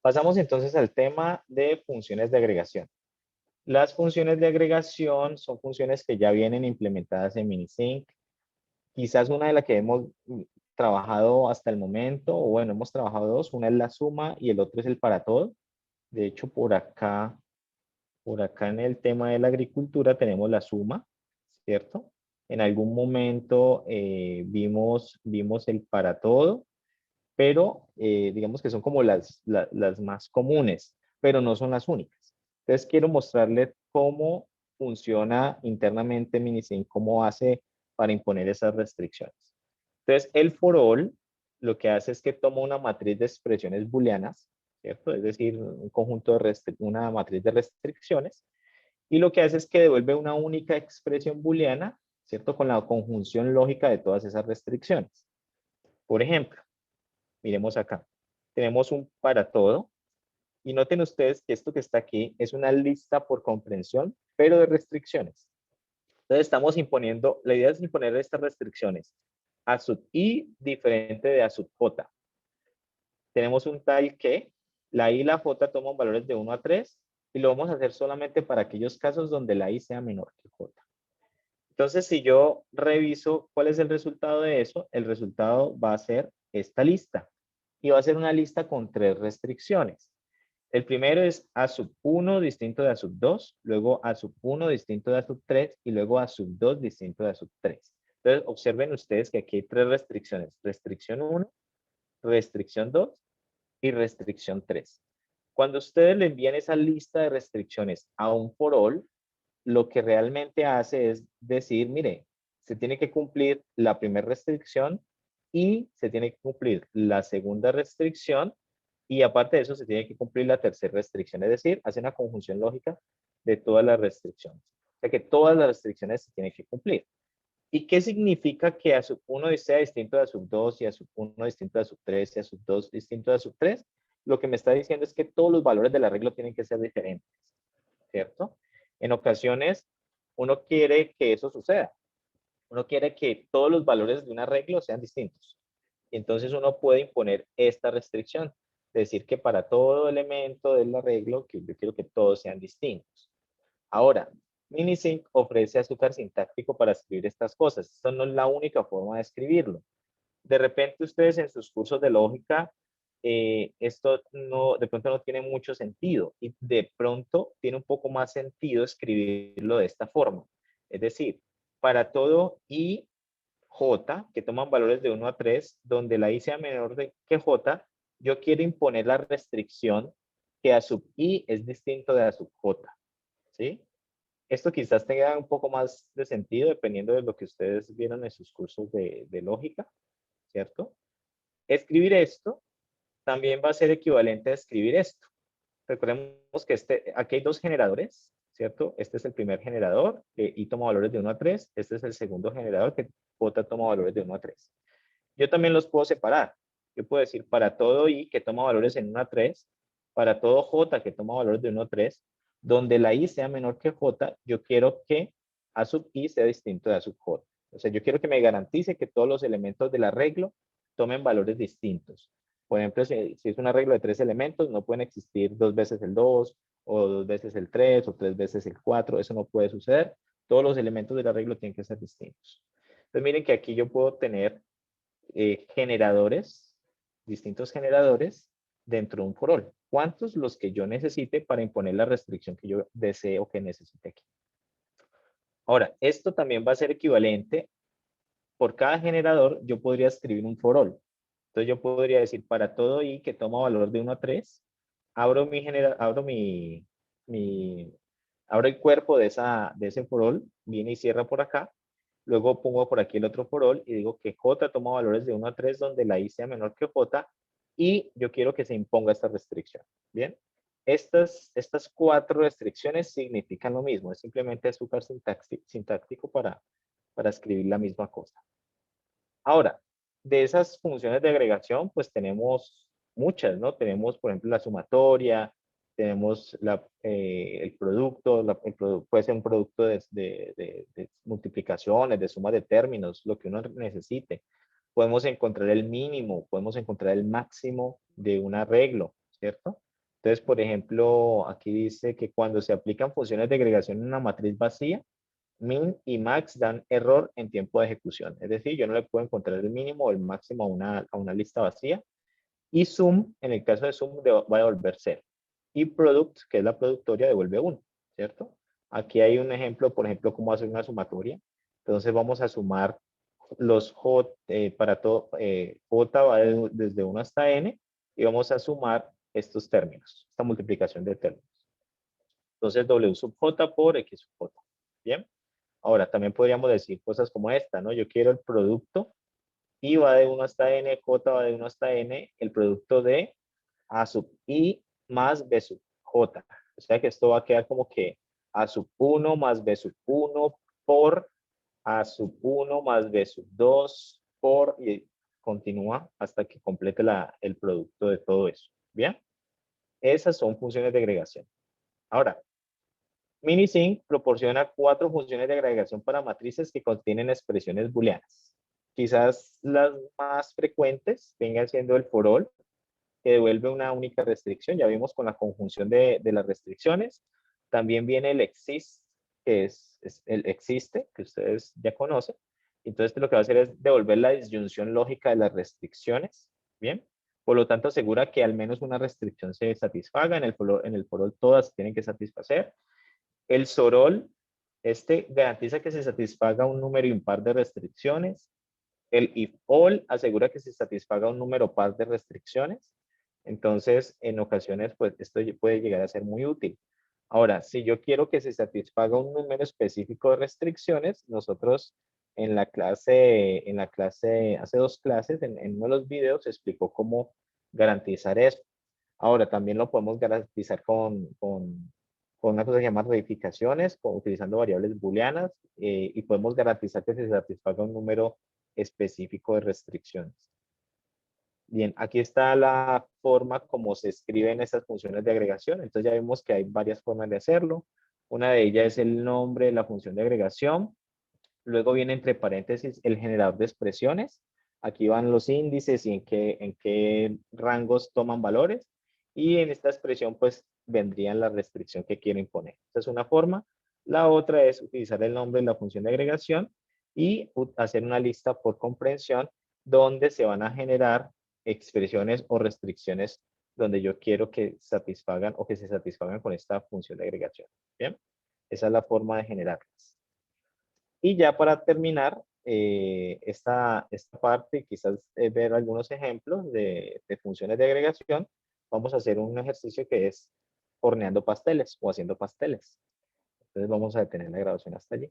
Pasamos entonces al tema de funciones de agregación. Las funciones de agregación son funciones que ya vienen implementadas en Minisync. Quizás una de las que hemos trabajado hasta el momento, o bueno, hemos trabajado dos, una es la suma y el otro es el para todo. De hecho, por acá en el tema de la agricultura tenemos la suma, ¿cierto? En algún momento vimos el para todo, pero digamos que son como las más comunes, pero no son las únicas. Entonces quiero mostrarles cómo funciona internamente Minisync, cómo hace para imponer esas restricciones. Entonces el for all lo que hace es que toma una matriz de expresiones booleanas, ¿cierto? Es decir, un conjunto de una matriz de restricciones, y lo que hace es que devuelve una única expresión booleana, ¿cierto? Con la conjunción lógica de todas esas restricciones. Por ejemplo, miremos acá. Tenemos un para todo. Y noten ustedes que esto que está aquí es una lista por comprensión, pero de restricciones. Entonces estamos imponiendo, la idea es imponer estas restricciones a sub i diferente de a sub j. Tenemos un tal que la i y la j toman valores de 1 a 3 y lo vamos a hacer solamente para aquellos casos donde la i sea menor que j. Entonces, si yo reviso cuál es el resultado de eso, el resultado va a ser esta lista. Y va a ser una lista con 3 restricciones. El primero es a sub 1 distinto de a sub 2, luego a sub 1 distinto de a sub 3 y luego a sub 2 distinto de a sub 3. Entonces, observen ustedes que aquí hay 3 restricciones. Restricción 1, restricción 2 y restricción 3. Cuando ustedes le envían esa lista de restricciones a un for all, lo que realmente hace es decir, mire, se tiene que cumplir la primera restricción y se tiene que cumplir la segunda restricción y aparte de eso se tiene que cumplir la tercera restricción, es decir, hace una conjunción lógica de todas las restricciones. O sea que todas las restricciones se tienen que cumplir. ¿Y qué significa que a sub 1 sea distinto de a sub 2 y a sub 1 distinto de a sub 3 y a sub 2 distinto de a sub 3? Lo que me está diciendo es que todos los valores del arreglo tienen que ser diferentes, ¿cierto? En ocasiones uno quiere que eso suceda. Uno quiere que todos los valores de un arreglo sean distintos. Y entonces uno puede imponer esta restricción. Decir que para todo elemento del arreglo, que yo quiero que todos sean distintos. Ahora, Minisync ofrece azúcar sintáctico para escribir estas cosas. Esto no es la única forma de escribirlo. De repente ustedes en sus cursos de lógica, esto no, de pronto no tiene mucho sentido y de pronto tiene un poco más sentido escribirlo de esta forma. Es decir, para todo i, j, que toman valores de 1 a 3, donde la i sea menor que j, yo quiero imponer la restricción que a sub i es distinto de a sub j. ¿Sí? Esto quizás tenga un poco más de sentido dependiendo de lo que ustedes vieron en sus cursos de lógica, ¿cierto? Escribir esto también va a ser equivalente a escribir esto. Recordemos que aquí hay dos generadores, ¿cierto? Este es el primer generador, que i toma valores de 1 a 3. Este es el segundo generador, que j toma valores de 1 a 3. Yo también los puedo separar. Yo puedo decir para todo i que toma valores en 1 a 3, para todo j que toma valores de 1 a 3, donde la i sea menor que j, yo quiero que a sub i sea distinto de a sub j. O sea, yo quiero que me garantice que todos los elementos del arreglo tomen valores distintos. Por ejemplo, si es un arreglo de 3 elementos, no pueden existir 2 veces el 2, o 2 veces el 3, o 3 veces el 4. Eso no puede suceder. Todos los elementos del arreglo tienen que ser distintos. Entonces, miren que aquí yo puedo tener generadores, distintos generadores dentro de un for all. ¿Cuántos? Los que yo necesite para imponer la restricción que yo deseo que necesite aquí. Ahora, esto también va a ser equivalente. Por cada generador, yo podría escribir un for all. Entonces, yo podría decir, para todo i que toma valor de 1 a 3, abro abro el cuerpo de ese for all, viene y cierra por acá. Luego pongo por aquí el otro for all y digo que j toma valores de 1 a 3 donde la i sea menor que j y yo quiero que se imponga esta restricción. Bien, estas 4 restricciones significan lo mismo, es simplemente azúcar sintáctico para escribir la misma cosa. Ahora, de esas funciones de agregación, pues tenemos muchas, ¿no? Tenemos, por ejemplo, la sumatoria, tenemos el producto, puede ser un producto de multiplicaciones, de suma de términos, lo que uno necesite. Podemos encontrar el mínimo, podemos encontrar el máximo de un arreglo, ¿cierto? Entonces, por ejemplo, aquí dice que cuando se aplican funciones de agregación en una matriz vacía, min y max dan error en tiempo de ejecución. Es decir, yo no le puedo encontrar el mínimo o el máximo a una lista vacía. Y sum, en el caso de sum, va a devolver 0. Y product, que es la productoria, devuelve 1, ¿cierto? Aquí hay un ejemplo, por ejemplo, cómo hacer una sumatoria. Entonces vamos a sumar los J, para todo, J va desde 1 hasta N, y vamos a sumar estos términos, esta multiplicación de términos. Entonces W sub J por X sub J. Bien. Ahora, también podríamos decir cosas como esta, ¿no? Yo quiero el producto y va de 1 hasta N, J va de 1 hasta N, el producto de A sub I más B sub J. O sea que esto va a quedar como que A sub 1 más B sub 1 por A sub 1 más B sub 2 por, y continúa hasta que complete el producto de todo eso. Bien, esas son funciones de agregación. Ahora, Minisync proporciona 4 funciones de agregación para matrices que contienen expresiones booleanas. Quizás las más frecuentes vengan siendo el for all, que devuelve una única restricción. Ya vimos con la conjunción de las restricciones. También viene el exist, que es el existe, que ustedes ya conocen. Entonces, lo que va a hacer es devolver la disyunción lógica de las restricciones. Bien. Por lo tanto, asegura que al menos una restricción se satisfaga. En el for all todas tienen que satisfacer. El sorol, este garantiza que se satisfaga un número impar de restricciones. El if all asegura que se satisfaga un número par de restricciones. Entonces, en ocasiones, pues esto puede llegar a ser muy útil. Ahora, si yo quiero que se satisfaga un número específico de restricciones, nosotros en la clase, hace 2 clases, en uno de los videos, explicó cómo garantizar eso. Ahora, también lo podemos garantizar con una cosa que se llama verificaciones, utilizando variables booleanas, y podemos garantizar que se satisfaga un número específico de restricciones. Bien, aquí está la forma como se escriben estas funciones de agregación. Entonces ya vemos que hay varias formas de hacerlo. Una de ellas es el nombre de la función de agregación. Luego viene entre paréntesis el generador de expresiones. Aquí van los índices y en qué rangos toman valores. Y en esta expresión pues vendría la restricción que quiero imponer. Esta es una forma. La otra es utilizar el nombre de la función de agregación y hacer una lista por comprensión donde se van a generar expresiones o restricciones donde yo quiero que satisfagan o que se satisfagan con esta función de agregación. Bien, esa es la forma de generarlas. Y ya para terminar esta parte, quizás ver algunos ejemplos de funciones de agregación, vamos a hacer un ejercicio que es horneando pasteles o haciendo pasteles. Entonces vamos a detener la grabación hasta allí.